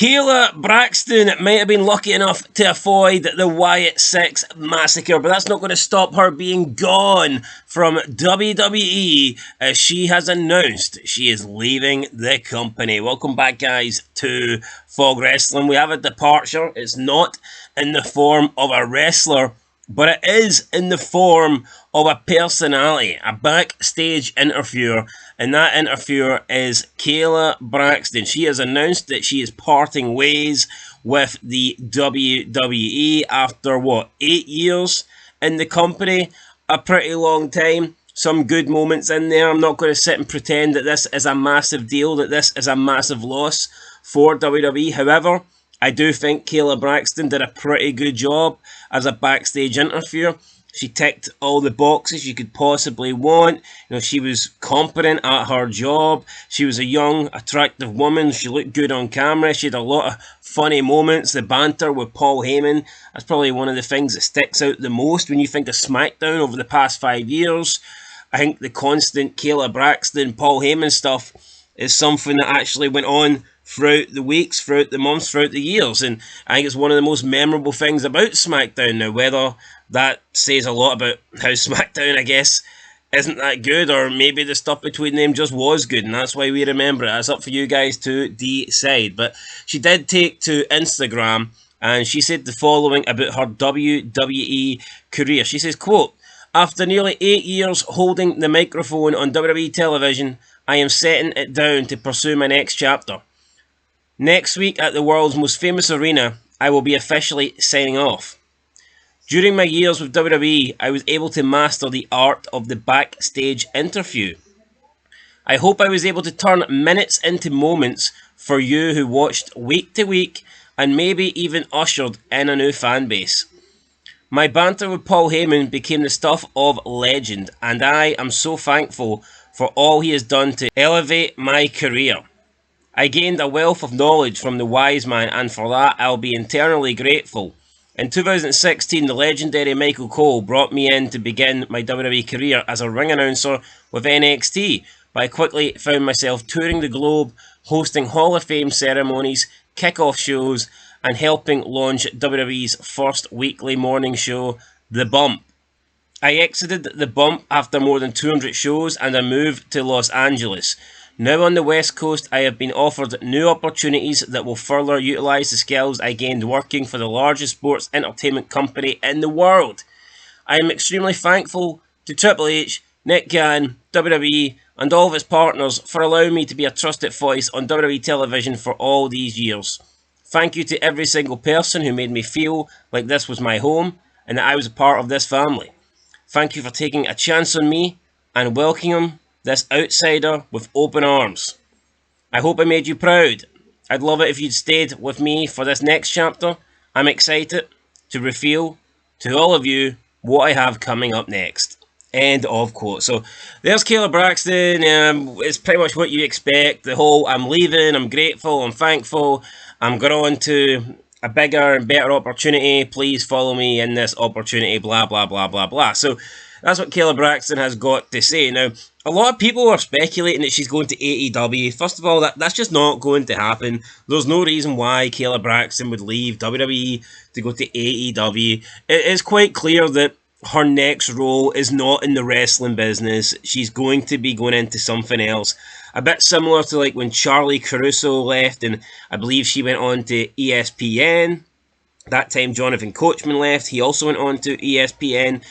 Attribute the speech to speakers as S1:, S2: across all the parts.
S1: Kayla Braxton might have been lucky enough to avoid the Wyatt 6 massacre, but that's not going to stop her being gone from WWE as she has announced she is leaving the company. Welcome back, guys, to Fog Wrestling. We have a departure. It's not in the form of a wrestler, but it is in the form of a personality, a backstage interviewer, and that interviewer is Kayla Braxton. She has announced that she is parting ways with the WWE after, 8 years in the company? A pretty long time. Some good moments in there. I'm not going to sit and pretend that this is a massive deal, that this is a massive loss for WWE. However, I do think Kayla Braxton did a pretty good job as a backstage interviewer. She ticked all the boxes you could possibly want. You know, she was competent at her job. She was a young, attractive woman. She looked good on camera. She had a lot of funny moments. The banter with Paul Heyman, that's probably one of the things that sticks out the most when you think of SmackDown over the past 5 years. I think the constant Kayla Braxton, Paul Heyman stuff is something that actually went on throughout the weeks, throughout the months, throughout the years. And I think it's one of the most memorable things about SmackDown now. Whether that says a lot about how SmackDown, I guess, isn't that good, or maybe the stuff between them just was good, and that's why we remember it. It's up for you guys to decide. But she did take to Instagram, and she said the following about her WWE career. She says, quote, "After nearly 8 years holding the microphone on WWE television, I am setting it down to pursue my next chapter. Next week at the world's most famous arena, I will be officially signing off. During my years with WWE, I was able to master the art of the backstage interview. I hope I was able to turn minutes into moments for you who watched week to week and maybe even ushered in a new fan base. My banter with Paul Heyman became the stuff of legend, and I am so thankful for all he has done to elevate my career. I gained a wealth of knowledge from the wise man, and for that I'll be eternally grateful. In 2016, the legendary Michael Cole brought me in to begin my WWE career as a ring announcer with NXT, but I quickly found myself touring the globe, hosting Hall of Fame ceremonies, kickoff shows, and helping launch WWE's first weekly morning show, The Bump. I exited The Bump after more than 200 shows and I moved to Los Angeles. Now on the West Coast, I have been offered new opportunities that will further utilise the skills I gained working for the largest sports entertainment company in the world. I am extremely thankful to Triple H, Nick Khan, WWE, and all of its partners for allowing me to be a trusted voice on WWE television for all these years. Thank you to every single person who made me feel like this was my home and that I was a part of this family. Thank you for taking a chance on me and welcoming this outsider with open arms. I hope I made you proud. I'd love it if you'd stayed with me for this next chapter. I'm excited to reveal to all of you what I have coming up next." End of quote. So there's Kayla Braxton. It's pretty much what you expect. The whole I'm leaving, I'm grateful, I'm thankful, I'm going on to a bigger and better opportunity. Please follow me in this opportunity, blah, blah, blah, blah, blah. So that's what Kayla Braxton has got to say. Now, a lot of people are speculating that she's going to AEW. First of all, that's just not going to happen. There's no reason why Kayla Braxton would leave WWE to go to AEW. It is quite clear that her next role is not in the wrestling business. She's going to be going into something else. A bit similar to like when Charlie Caruso left, and I believe she went on to ESPN. That time Jonathan Coachman left. He also went on to ESPN.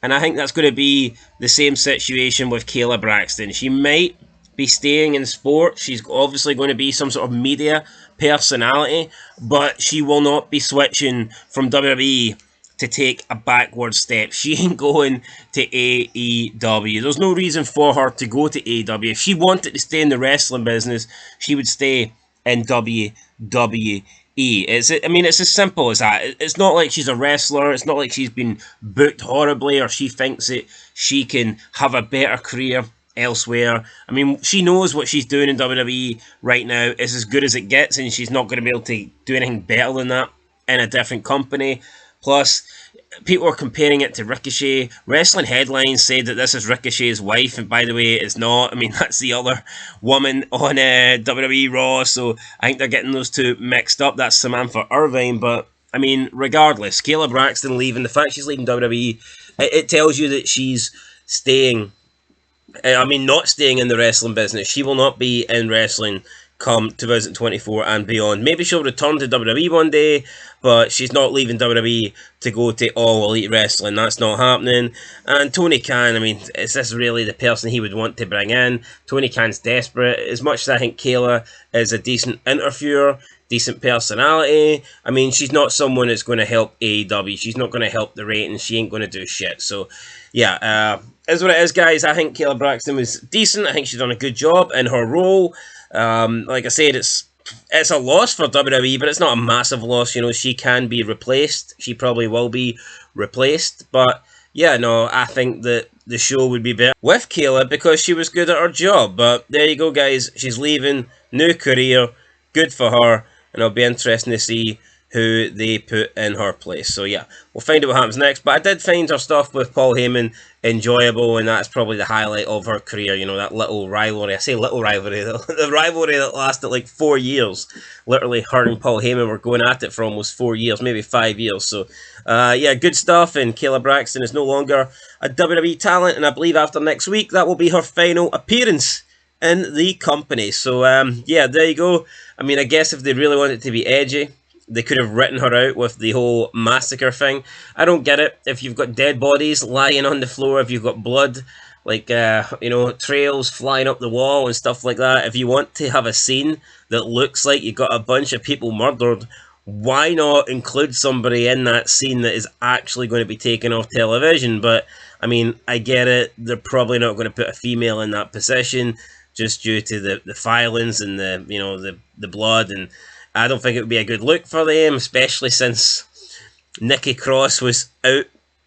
S1: And I think that's going to be the same situation with Kayla Braxton. She might be staying in sport. She's obviously going to be some sort of media personality, but she will not be switching from WWE to take a backward step. She ain't going to AEW. There's no reason for her to go to AEW. If she wanted to stay in the wrestling business, she would stay in WWE. It's as simple as that. It's not like she's a wrestler. It's not like she's been booked horribly or she thinks that she can have a better career elsewhere. I mean, she knows what she's doing in WWE right now is as good as it gets, and she's not going to be able to do anything better than that in a different company. Plus, people are comparing it to Ricochet. Wrestling Headlines said that this is Ricochet's wife, and by the way, it's not. I mean, that's the other woman on WWE Raw, so I think they're getting those two mixed up. That's Samantha Irvine, but I mean, regardless, Kayla Braxton leaving, the fact she's leaving WWE, it tells you that she's staying. I mean, not staying in the wrestling business. She will not be in wrestling come 2024 and beyond. Maybe she'll return to WWE one day, but she's not leaving WWE to go to All Elite Wrestling. That's not happening. And Tony Khan, I mean, is this really the person he would want to bring in? Tony Khan's desperate. As much as I think Kayla is a decent interviewer, decent personality, I mean, she's not someone that's going to help AEW. She's not going to help the ratings. She ain't going to do shit. So, yeah, is what it is, guys. I think Kayla Braxton was decent. I think she's done a good job in her role. Like I said, it's a loss for WWE, but it's not a massive loss. You know, she can be replaced. She probably will be replaced. But, yeah, no, I think that the show would be better with Kayla because she was good at her job. But there you go, guys. She's leaving. New career. Good for her. And it'll be interesting to see who they put in her place. So yeah, we'll find out what happens next. But I did find her stuff with Paul Heyman enjoyable, and that's probably the highlight of her career. You know, that little rivalry. I say little rivalry, the rivalry that lasted like 4 years. Literally, her and Paul Heyman were going at it for almost 4 years, maybe 5 years. So yeah, good stuff. And Kayla Braxton is no longer a WWE talent, and I believe after next week that will be her final appearance in the company. So yeah, there you go. I mean, I guess if they really wanted to be edgy, they could have written her out with the whole massacre thing. I don't get it. If you've got dead bodies lying on the floor, if you've got blood, like, you know, trails flying up the wall and stuff like that, if you want to have a scene that looks like you've got a bunch of people murdered, why not include somebody in that scene that is actually going to be taken off television? But, I mean, I get it. They're probably not going to put a female in that position just due to the violence and the, you know, the blood, and I don't think it would be a good look for them, especially since Nikki Cross was out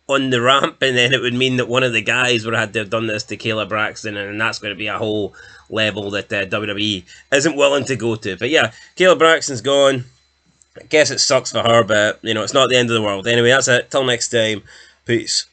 S1: on the ramp, and then it would mean that one of the guys would have had to have done this to Kayla Braxton, and that's going to be a whole level that WWE isn't willing to go to. But yeah, Kayla Braxton's gone. I guess it sucks for her, but, you know, it's not the end of the world. Anyway, that's it. Till next time. Peace.